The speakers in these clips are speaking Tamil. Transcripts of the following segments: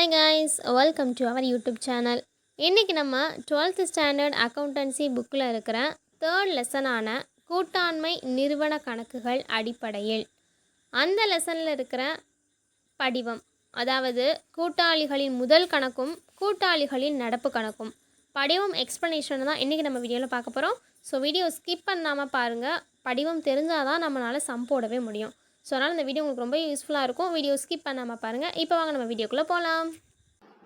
Hi guys, welcome to our YouTube channel. இன்னைக்கு நம்ம 12th ஸ்டாண்டர்ட் அக்கவுண்டன்சி புக்கில் இருக்கிற தேர்ட் லெசனான கூட்டாண்மை நிறுவன கணக்குகள் அடிப்படையில் அந்த லெசனில் இருக்கிற படிவம், அதாவது கூட்டாளிகளின் முதல் கணக்கும் கூட்டாளிகளின் நடப்பு கணக்கும் படிவம் எக்ஸ்ப்ளனேஷன் தான் இன்றைக்கி நம்ம வீடியோவில் பார்க்க போகிறோம். ஸோ வீடியோ ஸ்கிப் பண்ணாமல் பாருங்கள். படிவம் தெரிஞ்சால் தான் நம்மளால் சம் போடவே முடியும். ஸோ அதனால் இந்த வீடியோ உங்களுக்கு ரொம்ப யூஸ்ஃபுல்லாக இருக்கும். வீடியோ ஸ்கிப் பண்ணாமல் பாருங்கள். இப்போ வாங்க நம்ம வீடியோக்குள்ளே போகலாம்.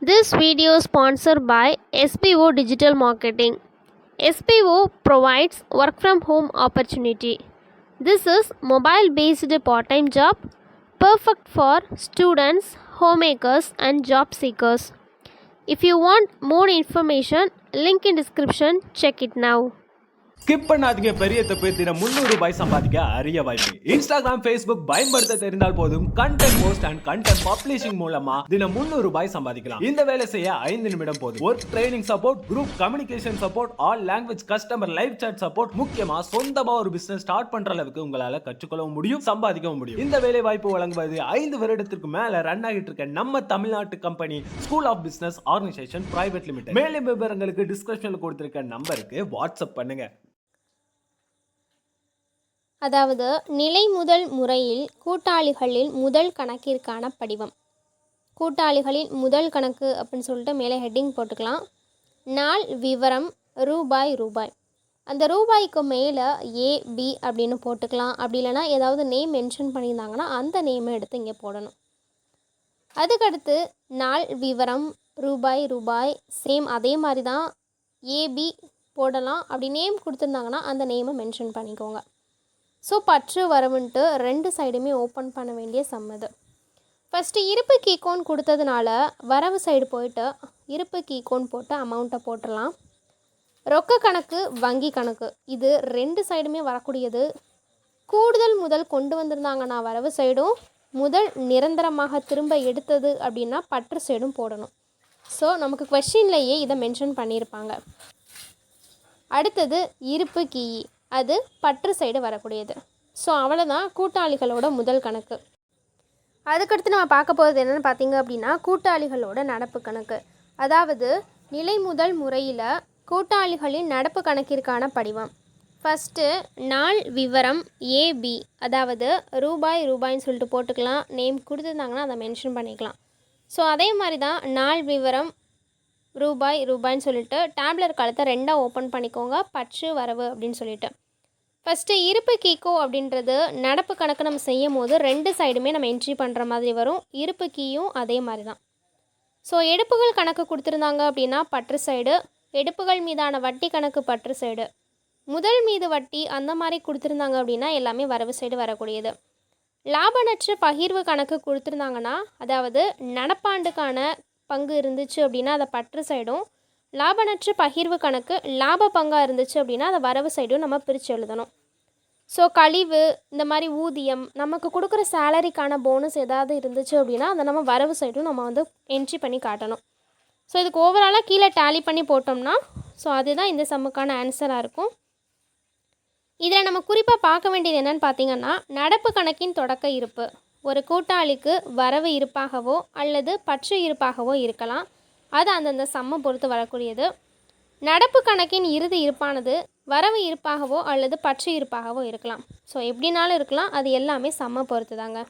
This video sponsored by SBO Digital Marketing. SBO provides work from home opportunity. This is mobile based part-time job perfect for students, homemakers and job seekers. If you want more information, link in description, check it now. Skip பண்ணாதீங்க. பெரிய தப்பு. தினம் 300 ரூபாய் சம்பாதிக்க அரிய வாய்ப்பு. இன்ஸ்டாகிராம், ஃபேஸ்புக் பயன்படுத்த தெரிந்தால் போதும் content post and content publishing மூலமா தினம் 300 ரூபாய் சம்பாதிக்கலாம். இந்த வேலை செய்ய 5 நிமிடம் போதும். Work training support, group communication support, all language customer live chat support, முக்கியமா சொந்தமா ஒரு பிசினஸ் ஸ்டார்ட் பண்ற அளவுக்கு உங்களால கற்றுக்கொள்ளவும் முடியும், சம்பாதிக்கவும் முடியும். இந்த வேலை வாய்ப்பு வழங்குவது 5 வருடத்திற்கு மேல ரன் ஆகிட்டு இருக்க நம்ம தமிழ்நாட்டு company school of business organisation private limited. மேலும் விவரங்களுக்கு டிஸ்கிரிப்ஷன்ல கொடுத்திருக்க நம்பருக்கு வாட்ஸ்அப் பண்ணுங்க. அதாவது நிலை முதல் முறையில் கூட்டாளிகளின் முதல் கணக்கிற்கான படிவம். கூட்டாளிகளின் முதல் கணக்கு அப்படின்னு சொல்லிட்டு மேலே ஹெட்டிங் போட்டுக்கலாம். நாள் விவரம் ரூபாய். அந்த ரூபாய்க்கு மேலே ஏபி அப்படின்னு போட்டுக்கலாம். அப்படி இல்லைனா ஏதாவது நேம் மென்ஷன் பண்ணியிருந்தாங்கன்னா அந்த நேமை எடுத்து இங்கே போடணும். அதுக்கடுத்து நாள் விவரம் ரூபாய் சேம் அதே மாதிரி தான் ஏபி போடலாம். அப்படி நேம் கொடுத்துருந்தாங்கன்னா அந்த நேமை மென்ஷன் பண்ணிக்கோங்க. ஸோ பற்று வரவுன்ட்டு 2 சைடுமே ஓப்பன் பண்ண வேண்டிய சம் இது. ஃபஸ்ட்டு இருப்பு கீக்கோன் கொடுத்ததுனால வரவு சைடு போயிட்டு இருப்பு கீக்கோன் போட்டு அமௌண்ட்டை போட்டுடலாம். ரொக்க கணக்கு, வங்கி கணக்கு இது 2 சைடுமே வரக்கூடியது. கூடுதல் முதல் கொண்டு வந்திருந்தாங்கன்னா வரவு சைடும், முதல் நிரந்தரமாக திரும்ப எடுத்தது அப்படின்னா பற்று சைடும் போடணும். ஸோ நமக்கு கொஸ்டின்லேயே இதை மென்ஷன் பண்ணியிருப்பாங்க. அடுத்தது இருப்பு கீ, அது பற்று சைடு வரக்கூடியது. ஸோ அவ்வளோதான் கூட்டாளிகளோட முதல் கணக்கு. அதுக்கடுத்து நம்ம பார்க்க போகிறது என்னென்னு பார்த்தீங்க அப்படின்னா கூட்டாளிகளோட நடப்பு கணக்கு. அதாவது நிலை முதல் முறையில் கூட்டாளிகளின் நடப்பு கணக்கிற்கான படிவம். ஃபஸ்ட்டு நாள் விவரம் ஏபி, அதாவது ரூபாய்ன்னு சொல்லிட்டு போட்டுக்கலாம். நேம் கொடுத்துருந்தாங்கன்னா அதை மென்ஷன் பண்ணிக்கலாம். ஸோ அதே மாதிரி தான் நாள் விவரம் ரூபாய்ன்னு சொல்லிட்டு டேப்லர் காலத்தை 2ஆக ஓப்பன் பண்ணிக்கோங்க. பற்று வரவு அப்படின்னு சொல்லிட்டு ஃபஸ்ட்டு இருப்பு கீக்கோ அப்படின்றது நடப்பு கணக்கு நம்ம செய்யும் போது 2 சைடுமே நம்ம என்ட்ரி பண்ணுற மாதிரி வரும். இருப்பு கீயும் அதே மாதிரி தான். ஸோ எடுப்புகள் கணக்கு கொடுத்துருந்தாங்க அப்படின்னா பற்று சைடு, எடுப்புகள் மீதான வட்டி கணக்கு பற்று சைடு, முதல் மீது வட்டி அந்த மாதிரி கொடுத்துருந்தாங்க அப்படின்னா எல்லாமே வரவு சைடு வரக்கூடியது. லாபநற்று பகிர்வு கணக்கு கொடுத்துருந்தாங்கன்னா, அதாவது நடப்பாண்டுக்கான பங்கு இருந்துச்சு அப்படின்னா அதை பற்று சைடும், லாபநற்று பகிர்வு கணக்கு லாப பங்காக இருந்துச்சு அப்படின்னா அதை வரவு சைடும் நம்ம பிரித்து எழுதணும். ஸோ கழிவு, இந்த மாதிரி ஊதியம், நமக்கு கொடுக்குற சேலரிக்கான போனஸ் ஏதாவது இருந்துச்சு அப்படின்னா அதை நம்ம வரவு சைடும் நம்ம என்ட்ரி பண்ணி காட்டணும். ஸோ இதுக்கு ஓவராலாக கீழே டேலி பண்ணி போட்டோம்னா ஸோ அதுதான் இந்த சம்முக்கான ஆன்சராக இருக்கும். இதில் நம்ம குறிப்பாக பார்க்க வேண்டியது என்னென்னு பார்த்தீங்கன்னா, நடப்பு கணக்கின் தொடக்க இருப்பு ஒரு கூட்டாளிக்கு வரவு இருப்பாகவோ அல்லது பற்று இருப்பாகவோ இருக்கலாம். அது அந்தந்த சம்மை பொறுத்து வரக்கூடியது. நடப்பு கணக்கின் இறுதி இருப்பானது வரவு இருப்பாகவோ அல்லது பற்று இருப்பாகவோ இருக்கலாம். ஸோ எப்படினாலும் இருக்கலாம். அது எல்லாமே சம்மை பொறுத்து தாங்க.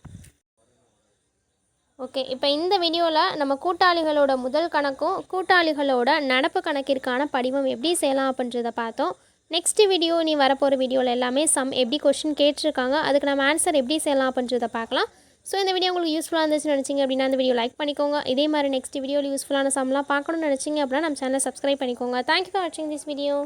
ஓகே, இப்போ இந்த வீடியோவில் நம்ம கூட்டாளிகளோட முதல் கணக்கும் கூட்டாளிகளோட நடப்பு கணக்கிற்கான படிவம் எப்படி செய்யலாம் அப்படின்றத பார்த்தோம். நெக்ஸ்ட் வீடியோ நீ வரப்போகிற வீடியோவில் எல்லாமே சம் எப்படி கொஸ்டின் கேட்டிருக்காங்க, அதுக்கு நம்ம ஆன்சர் எப்படி செய்யலாம் அப்படின்றத பார்க்கலாம். ஸோ இந்த வீடியோ உங்களுக்கு யூஸ்ஃபுல்லாக இருந்துச்சுன்னு நினச்சிங்க அப்படின்னா அந்த வீடியோ லைக் பண்ணிக்கோங்க. இதே மாதிரி நெக்ஸ்ட் வீடியோவில் யூஸ்ஃபுல்லான சம்லாம் பார்க்கணும்னு நினச்சிங்க அப்படின்னா நம்ம சேனலை சப்ஸ்கிரைப் பண்ணிக்கோங்க. தேங்க்யூ ஃபார் வாட்சிங் திஸ் வீடியோ.